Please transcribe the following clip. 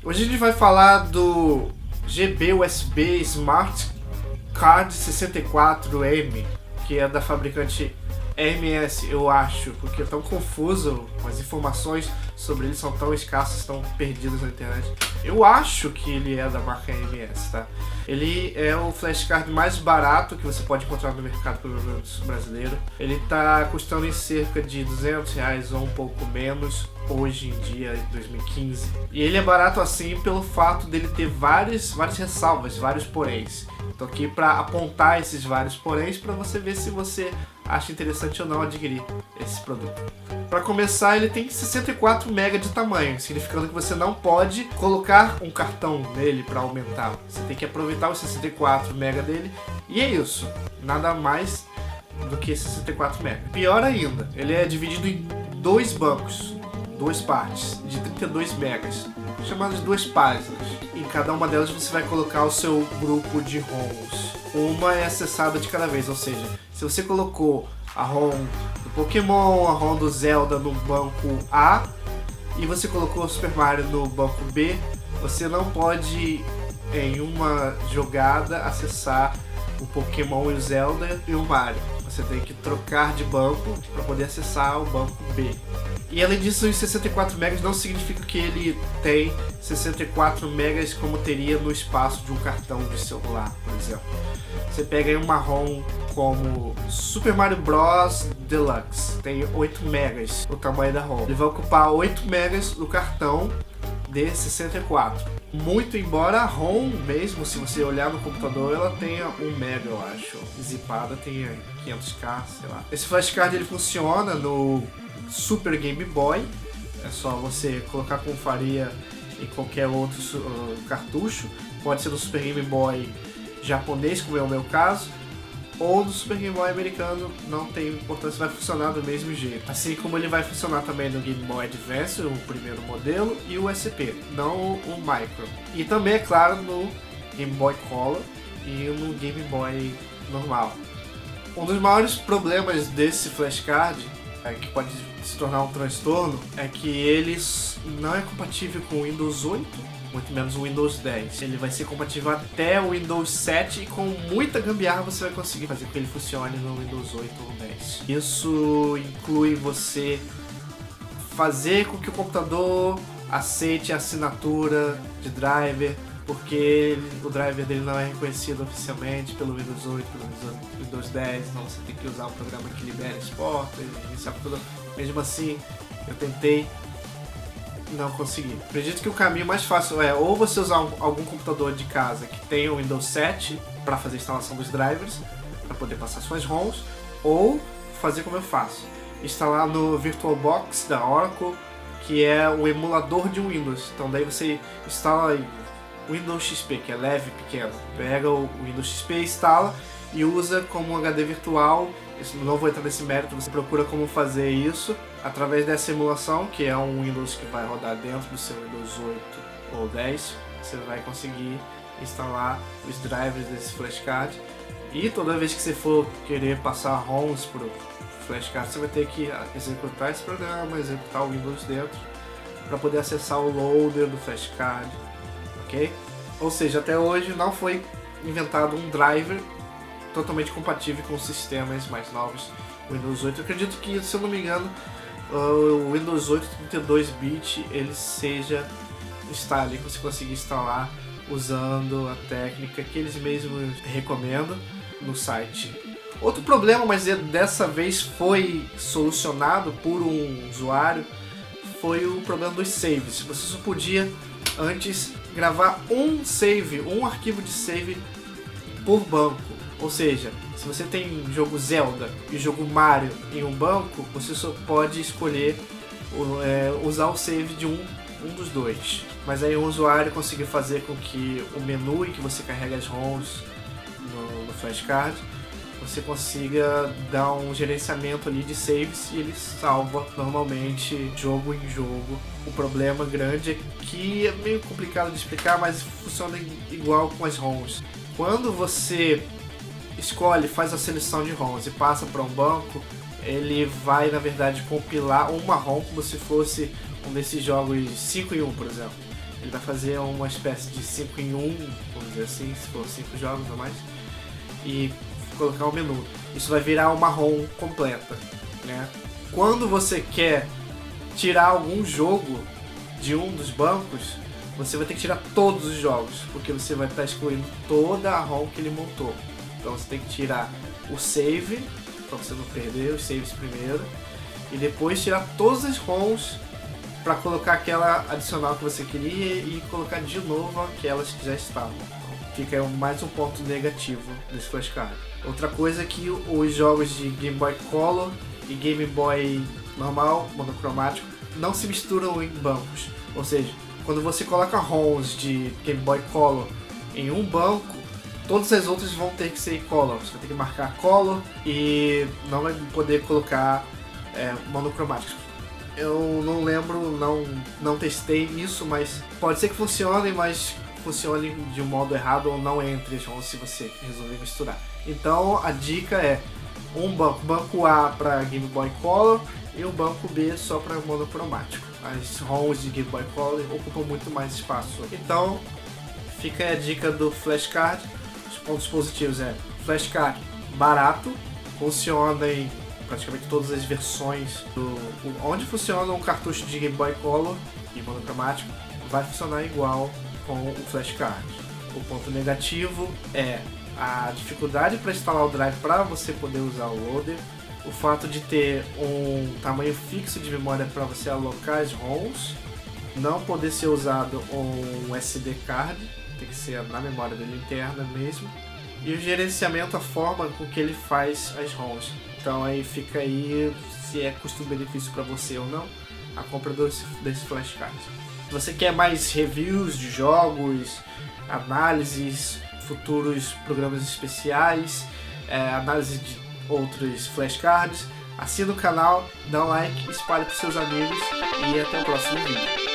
Hoje a gente vai falar do GB USB Smart Card 64M, que é da fabricante RMS, eu acho, porque é tão confuso, as informações sobre ele são tão escassas, tão perdidas na internet. Eu acho que ele é da marca RMS, tá? Ele é o flashcard mais barato que você pode encontrar no mercado brasileiro. Ele tá custando em cerca de R$200 ou um pouco menos, hoje em dia, em 2015. E ele é barato assim pelo fato dele ter várias ressalvas, vários poréns. Tô aqui para apontar esses vários poréns para você ver se você acha interessante ou não adquirir esse produto. Para começar, ele tem 64 MB de tamanho, significando que você não pode colocar um cartão nele para aumentar. Você tem que aproveitar os 64 MB dele e é isso, nada mais do que 64 MB. Pior ainda, ele é dividido em dois bancos, duas partes de 32 MB, chamadas de duas páginas. Em cada uma delas você vai colocar o seu grupo de ROMs. Uma é acessada de cada vez, ou seja, se você colocou a ROM do Pokémon, a ROM do Zelda no banco A e você colocou o Super Mario no banco B, você não pode em uma jogada acessar o Pokémon e o Zelda e o Mario. Você tem que trocar de banco para poder acessar o banco B. E além disso, os 64 MB não significa que ele tem 64 MB como teria no espaço de um cartão de celular, por exemplo. Você pega aí uma ROM como Super Mario Bros. Deluxe, tem 8 MB o tamanho da ROM. Ele vai ocupar 8 MB do cartão de 64. Muito embora a ROM mesmo, se você olhar no computador, ela tenha 1 MB, eu acho. Zipada tenha 500k, sei lá. Esse flashcard ele funciona no Super Game Boy, é só você colocar como faria em qualquer outro cartucho. Pode ser no Super Game Boy japonês, como é o meu caso, ou no Super Game Boy americano, não tem importância, vai funcionar do mesmo jeito. Assim como ele vai funcionar também no Game Boy Advance, o primeiro modelo, e o SP, não o Micro. E também, é claro, no Game Boy Color e no Game Boy normal. Um dos maiores problemas desse flashcard, que pode se tornar um transtorno, é que ele não é compatível com o Windows 8, muito menos o Windows 10. Ele vai ser compatível até o Windows 7 e com muita gambiarra você vai conseguir fazer com que ele funcione no Windows 8 ou 10. Isso inclui você fazer com que o computador aceite a assinatura de driver, porque o driver dele não é reconhecido oficialmente pelo Windows 8, pelo Windows 10, então você tem que usar um programa que libera as portas, iniciar tudo. Mesmo assim, eu tentei, não consegui. Acredito que o caminho mais fácil é ou você usar algum computador de casa que tenha o Windows 7 para fazer a instalação dos drivers, para poder passar suas ROMs, ou fazer como eu faço, instalar no VirtualBox da Oracle, que é o emulador de Windows. Então daí você instala aí Windows XP, que é leve, pequeno. Pega o Windows XP, instala e usa como um HD virtual. Não vou entrar nesse mérito, você procura como fazer isso através dessa emulação, que é um Windows que vai rodar dentro do seu Windows 8 ou 10. Você vai conseguir instalar os drivers desse flashcard. E toda vez que você for querer passar ROMs para o flashcard, você vai ter que executar esse programa, executar o Windows dentro, para poder acessar o loader do flashcard. Okay? Ou seja, até hoje não foi inventado um driver totalmente compatível com os sistemas mais novos Windows 8. Eu acredito que, se eu não me engano, o Windows 8 32-bit ele está ali, que você consegue instalar usando a técnica que eles mesmos recomendam no site. Outro problema, mas dessa vez foi solucionado por um usuário, foi o problema dos saves. Você só podia antes gravar um save, um arquivo de save por banco. Ou seja, se você tem jogo Zelda e jogo Mario em um banco, você só pode escolher usar o save de um dos dois. Mas aí o usuário conseguiu fazer com que o menu em que você carrega as ROMs no flashcard, você consiga dar um gerenciamento ali de saves e ele salva normalmente jogo em jogo. O problema grande é que é meio complicado de explicar, mas funciona igual com as ROMs. Quando você faz a seleção de ROMs e passa para um banco, ele vai na verdade compilar uma ROM como se fosse um desses jogos 5 em 1, por exemplo. Ele vai fazer uma espécie de 5 em 1, vamos dizer assim, se for 5 jogos ou mais, e colocar o menu. Isso vai virar uma ROM completa, né? Quando você quer tirar algum jogo de um dos bancos, você vai ter que tirar todos os jogos, porque você vai estar excluindo toda a ROM que ele montou. Então você tem que tirar o save, para você não perder os saves primeiro, e depois tirar todas as ROMs para colocar aquela adicional que você queria e colocar de novo aquelas que já estavam. Então, fica mais um ponto negativo desse flashcard. Outra coisa é que os jogos de Game Boy Color e Game Boy normal, monocromático, não se misturam em bancos. Ou seja, quando você coloca ROMs de Game Boy Color em um banco, todas as outras vão ter que ser Color. Você vai ter que marcar Color e não vai poder colocar monocromáticos. Eu não lembro, não testei isso, mas pode ser que funcione, mas funcione de um modo errado ou não entre as ROMs se você resolver misturar. Então a dica é um banco A para Game Boy Color e o banco B só para monocromático. As ROMs de Game Boy Color ocupam muito mais espaço. Então fica aí a dica do flashcard. Os pontos positivos é flashcard barato, funciona em praticamente todas as versões onde funciona um cartucho de Game Boy Color e monocromático, vai funcionar igual com o flashcard. O ponto negativo é a dificuldade para instalar o drive para você poder usar o loader, o fato de ter um tamanho fixo de memória para você alocar as ROMs, não poder ser usado um SD card, tem que ser na memória dele interna mesmo, e o gerenciamento, a forma com que ele faz as ROMs. Então aí fica aí se é custo-benefício para você ou não a compra desse flashcard. Se você quer mais reviews de jogos, análises, futuros programas especiais, análise de outros flashcards, assina o canal, dá um like, espalhe para seus amigos e até o próximo vídeo.